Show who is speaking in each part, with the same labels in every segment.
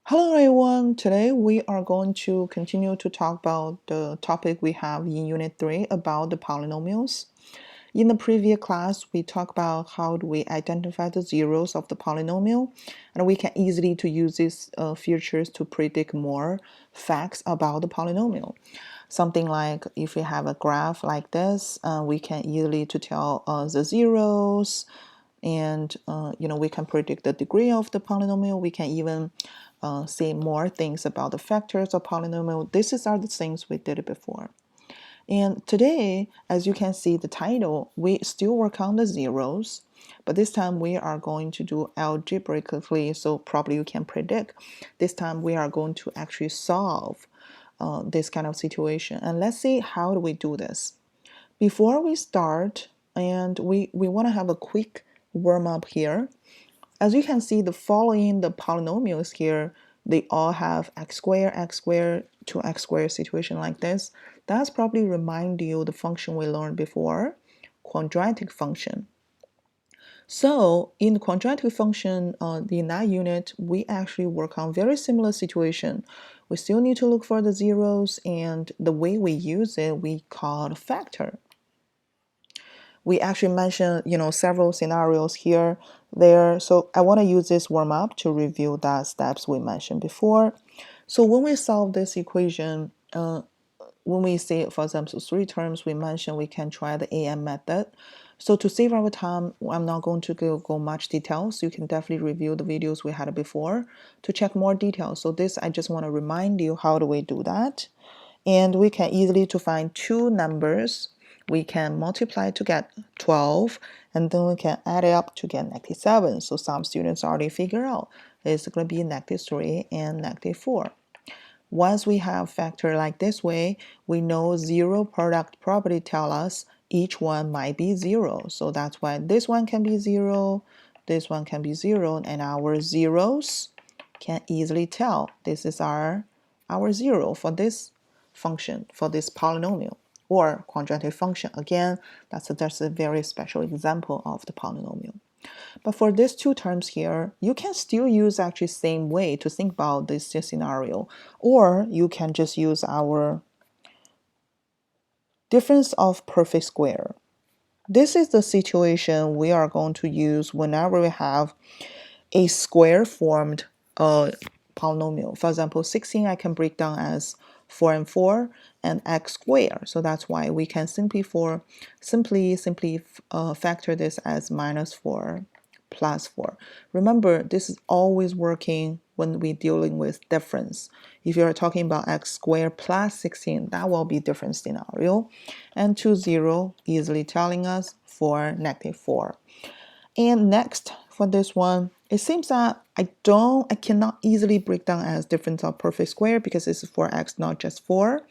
Speaker 1: Hello everyone, today we are going to continue to talk about the topic we have in Unit 3 about the polynomials. In the previous class, we talked about how do we identify the zeros of the polynomial, and we can easily to use these features to predict more facts about the polynomial. Something like if we have a graph like this, we can easily to tell the zeros, and we can predict the degree of the polynomial. We can even say more things about the factors of polynomial. These are the things we did before. And today, as you can see the title, we still work on the zeros, but this time we are going to do algebraically, so probably you can predict. This time we are going to actually solve this kind of situation. And let's see how do we do this. Before we start, and we want to have a quick warm up here. As you can see, the following the polynomials here, they all have x squared, 2x squared situation like this. That's probably remind you the function we learned before, quadratic function. So in the quadratic function, in that unit, we actually work on very similar situation. We still need to look for the zeros, and the way we use it, we call it factor. We actually mentioned, several scenarios here, there. So I want to use this warm up to review the steps we mentioned before. So when we solve this equation, when we say, for example, three terms, we mentioned we can try the AM method. So to save our time, I'm not going to go much details. You can definitely review the videos we had before to check more details. So this, I just want to remind you how do we do that. And we can easily to find two numbers. We can multiply to get 12, and then we can add it up to get -7. So some students already figure out it's going to be -3 and -4. Once we have factor like this way, we know zero product property tell us each one might be 0. So that's why this one can be 0, this one can be 0, and our zeros can easily tell this is our 0 for this function, for this polynomial or quadratic function. Again, that's a very special example of the polynomial. But for these two terms here, you can still use actually same way to think about this scenario, or you can just use our difference of perfect square. This is the situation we are going to use whenever we have a square formed polynomial. For example, 16 I can break down as 4 and 4 and x squared. So that's why we can simply factor this as -4 plus 4. Remember, this is always working when we're dealing with difference. If you're talking about x squared plus 16, that will be different scenario. And 2, 0, easily telling us for -4. And next, for this one, it seems that I cannot easily break down as difference of perfect square because it's for x, not just 4.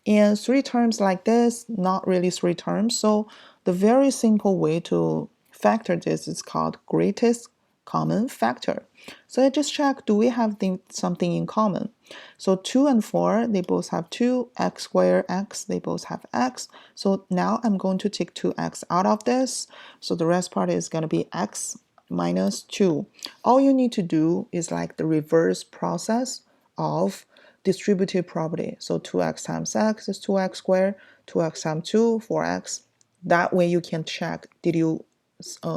Speaker 1: And three terms like this, not really three terms. So the very simple way to factor this is called greatest common factor. So I just check, do we have something in common? So 2 and 4, they both have 2, x squared, x, they both have x. So now I'm going to take 2x out of this. So the rest part is going to be x minus 2. All you need to do is like the reverse process of distributive property. So 2x times x is 2x squared, 2x times 2, 4x. That way you can check, did you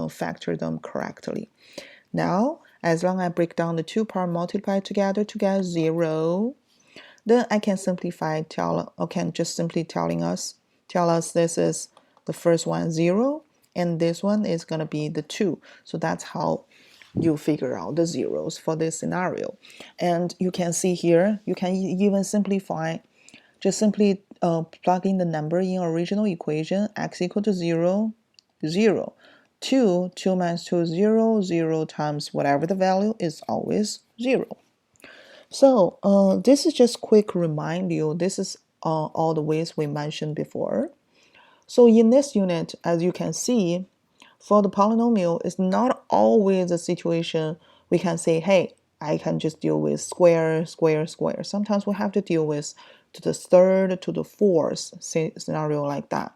Speaker 1: factor them correctly. Now, as long as I break down the two part, multiply together to get 0, then I can simplify, tell us this is the first one 0, and this one is going to be the 2. So that's how you figure out the zeros for this scenario. And you can see here, you can even simplify, just simply plug in the number in original equation, x equal to 0, 0. 2 minus 2 is 0, 0 times whatever the value is always 0. So this is just quick remind you, this is all the ways we mentioned before. So in this unit, as you can see, for the polynomial, it's not always a situation we can say, hey, I can just deal with square, square, square. Sometimes we have to deal with to the third, to the fourth scenario like that.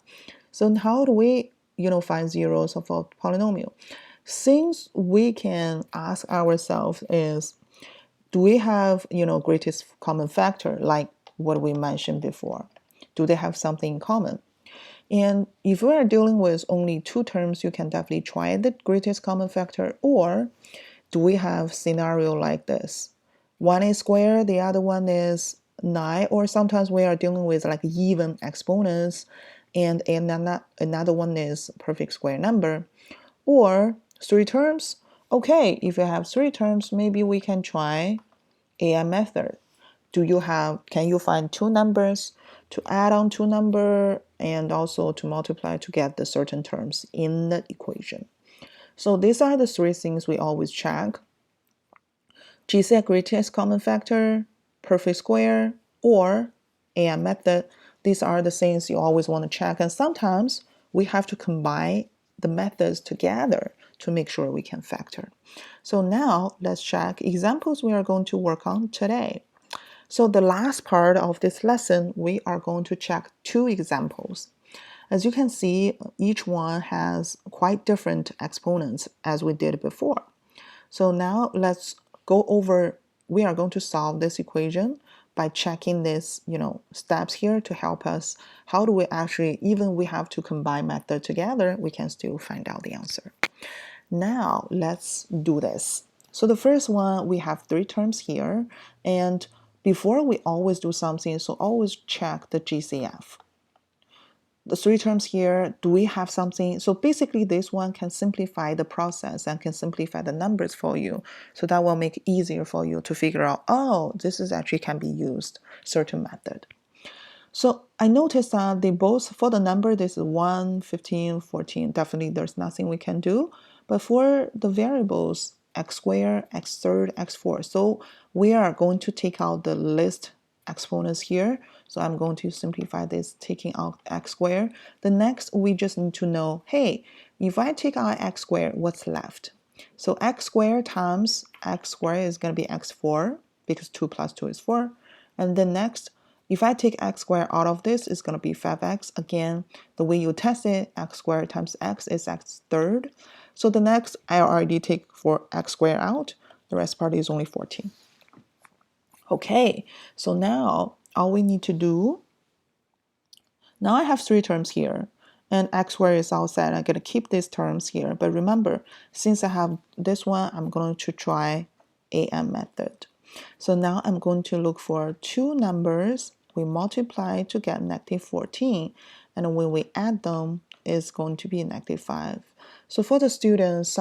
Speaker 1: So how do we, find zeros of a polynomial? Things we can ask ourselves is, do we have, greatest common factor like what we mentioned before? Do they have something in common? And if we are dealing with only two terms, you can definitely try the greatest common factor. Or do we have scenario like this? One is square, the other one is 9, or sometimes we are dealing with like even exponents, and another one is perfect square number. Or three terms. Okay, if you have three terms, maybe we can try AM method. Can you find two numbers to add on two number and also to multiply to get the certain terms in the equation? So these are the three things we always check. GCF greatest common factor, perfect square, or AM method. These are the things you always want to check. And sometimes we have to combine the methods together to make sure we can factor. So now let's check examples we are going to work on today. So the last part of this lesson, we are going to check two examples. As you can see, each one has quite different exponents as we did before. So now let's go over, we are going to solve this equation by checking this, steps here to help us. How do we actually, even we have to combine method together, we can still find out the answer. Now let's do this. So the first one, we have three terms here, and before we always do something, so always check the GCF. The three terms here, do we have something? So basically this one can simplify the process and can simplify the numbers for you. So that will make it easier for you to figure out, oh, this is actually can be used certain method. So I noticed that they both, for the number, this is 1, 15, 14. Definitely there's nothing we can do. But for the variables, x squared, x third, x fourth, so we are going to take out the list exponents here. So I'm going to simplify this, taking out x squared. The next, we just need to know, hey, if I take out x squared, what's left? So x squared times x squared is going to be x4, because 2 plus 2 is 4. And then next, if I take x squared out of this, it's going to be 5x. Again, the way you test it, x squared times x is x third. So the next, I already take for x squared out. The rest part is only 14. Okay, so now all we need to do, now I have three terms here, and x squared is outside. I'm going to keep these terms here. But remember, since I have this one, I'm going to try AM method. So now I'm going to look for two numbers. We multiply to get negative 14. And when we add them, it's going to be negative 5. So for the students,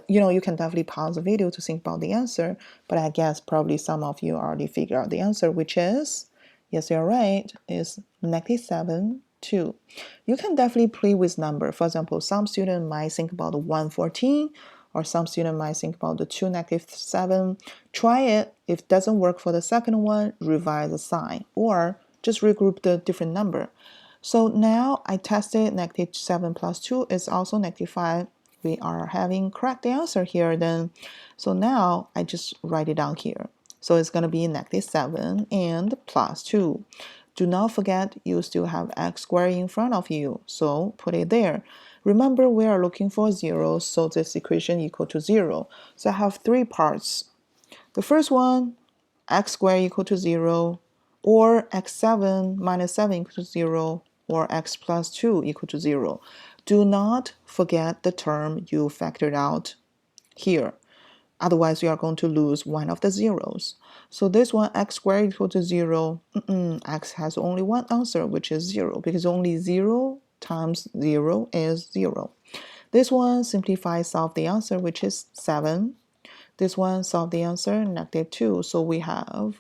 Speaker 1: you can definitely pause the video to think about the answer. But I guess probably some of you already figured out the answer, which is, yes, you're right, is negative 7, 2. You can definitely play with number. For example, some student might think about the 114, or some student might think about the 2, negative 7. Try it. If it doesn't work for the second one, revise the sign, or just regroup the different number. So now I tested negative 7 plus 2 is also negative 5. We are having correct answer here then. So now I just write it down here. So it's going to be negative 7 and plus 2. Do not forget you still have x squared in front of you, so put it there. Remember, we are looking for 0, so this equation equal to 0. So I have three parts. The first one, x squared equal to 0, or x7 minus 7 equal to 0, or x plus 2 equal to 0. Do not forget the term you factored out here. Otherwise, you are going to lose one of the zeros. So this one, x squared equal to 0, x has only one answer, which is 0, because only 0 times 0 is 0. This one, simplify, solve the answer, which is 7. This one, solve the answer, negative 2. So we have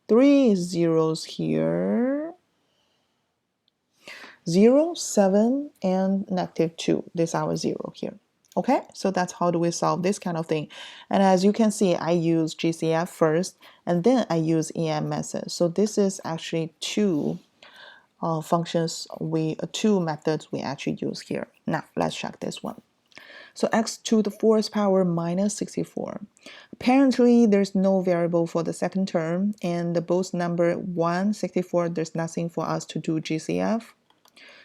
Speaker 1: 3 zeros here. 0, 7, and negative 2. This is our 0 here. Okay, so that's how do we solve this kind of thing. And as you can see, I use GCF first, and then I use EM method. So this is actually two two methods we actually use here. Now, let's check this one. So x to the fourth power minus 64. Apparently, there's no variable for the second term, and both number 1, 64, there's nothing for us to do GCF.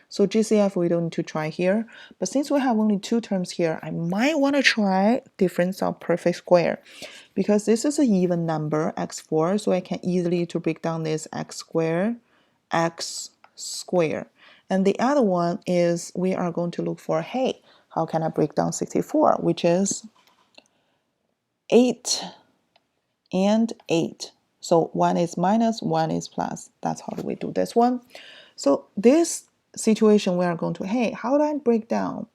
Speaker 1: So GCF we don't need to try here, but since we have only two terms here, I might want to try difference of perfect square, because this is an even number, x4, so I can easily to break down this x squared, x squared. And the other one is we are going to look for, hey, how can I break down 64, which is 8 and 8. So one is minus, one is plus. That's how we do this one. So this situation we are going to, hey, how do I break down?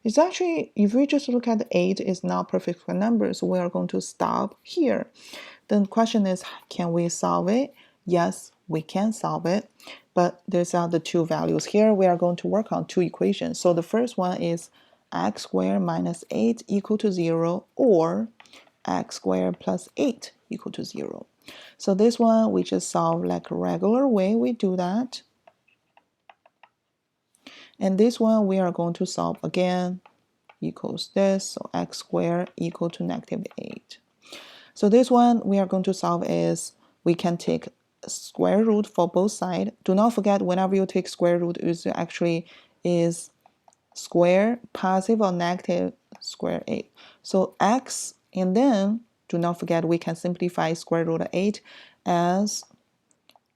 Speaker 1: It's actually, if we just look at 8 is not perfect square number, so we are going to stop here. Then the question is, can we solve it? Yes, we can solve it, but there's the two values here. We are going to work on two equations. So the first one is x squared minus 8 equal to 0, or x squared plus 8 equal to 0. So this one we just solve like a regular way we do that. And this one we are going to solve again equals this, so x squared equal to negative 8. So this one we are going to solve is we can take square root for both sides. Do not forget whenever you take square root, it actually is square positive or negative square 8. So x, and then do not forget we can simplify square root of 8 as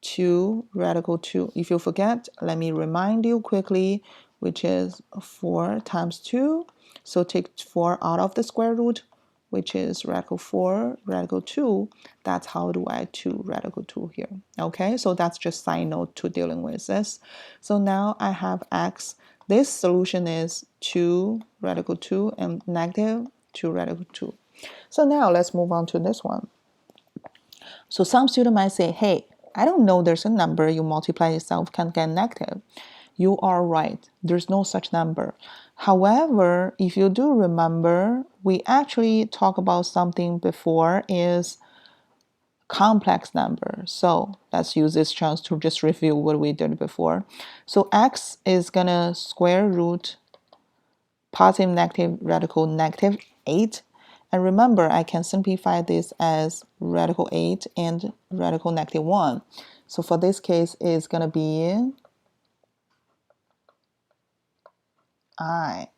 Speaker 1: 2 radical 2. If you forget, let me remind you quickly, which is 4 times 2. So take 4 out of the square root, which is radical 4 radical 2. That's how do I 2 radical 2 here. Okay, so that's just side note to dealing with this. So now I have x. This solution is 2 radical 2 and negative 2 radical 2. So now let's move on to this one. So some student might say, hey, I don't know there's a number you multiply itself can get negative. You are right. There's no such number. However, if you do remember, we actually talked about something before is complex number. So let's use this chance to just review what we did before. So x is gonna square root positive negative radical negative 8. And remember, I can simplify this as radical 8 and radical negative 1. So for this case, it's going to be I.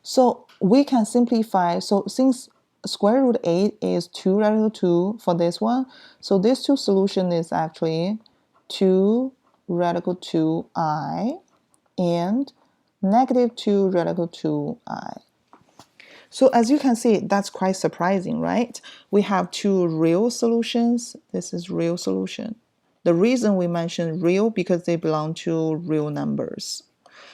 Speaker 1: So we can simplify. So since square root 8 is 2 radical 2 for this one, so this two solution is actually 2 radical 2i and negative 2 radical 2i. So as you can see, that's quite surprising, right? We have two real solutions. This is real solution. The reason we mention real because they belong to real numbers.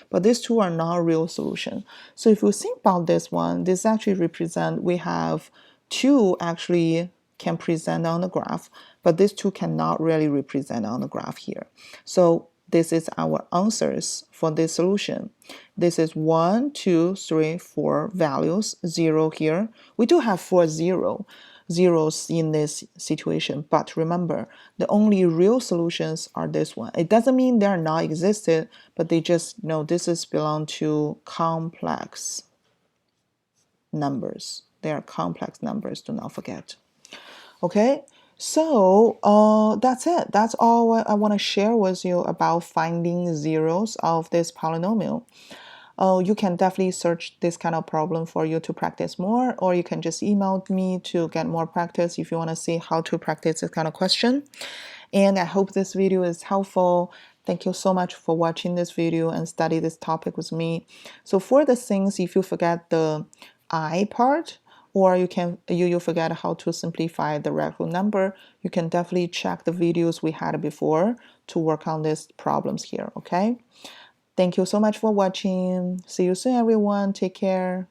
Speaker 1: But these two are not real solution. So if you think about this one, this actually represent we have two actually can present on the graph, but these two cannot really represent on the graph here. So this is our answers for this solution. This is 1, 2, 3, 4 values, 0 here. We do have 4 zeros in this situation, but remember, the only real solutions are this one. It doesn't mean they are not existed, but they just know this is belong to complex numbers. They are complex numbers, do not forget. Okay, so that's it. That's all I want to share with you about finding zeros of this polynomial. You can definitely search this kind of problem for you to practice more, or you can just email me to get more practice if you want to see how to practice this kind of question. And I hope this video is helpful. Thank you so much for watching this video and study this topic with me. So for the things, if you forget the I part, or you forget how to simplify the regular number, you can definitely check the videos we had before to work on these problems here, okay? Thank you so much for watching. See you soon, everyone. Take care.